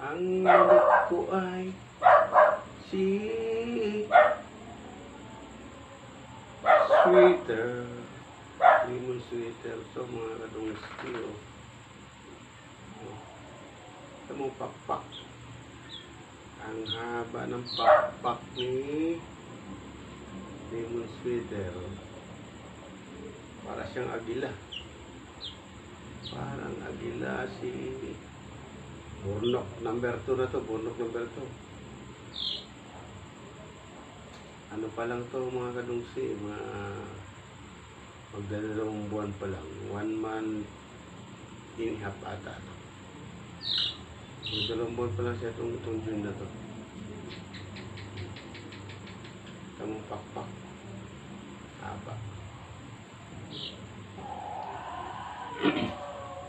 Ang nalip ko ay si sweater. Lemon sweater. So mga kadungski, oh. Ito mong pakpak. Ang haba ng pakpak ni lemon sweater. Para siyang agila. Parang agila si Burnok number 2 na to. Burnok number 2. Ano pa lang to mga kadungsi, magdalawang buwan pa lang, 1 month and a half ata to. Magdalawang buwan pa lang siya itong June na to. Tamang pakpak haba.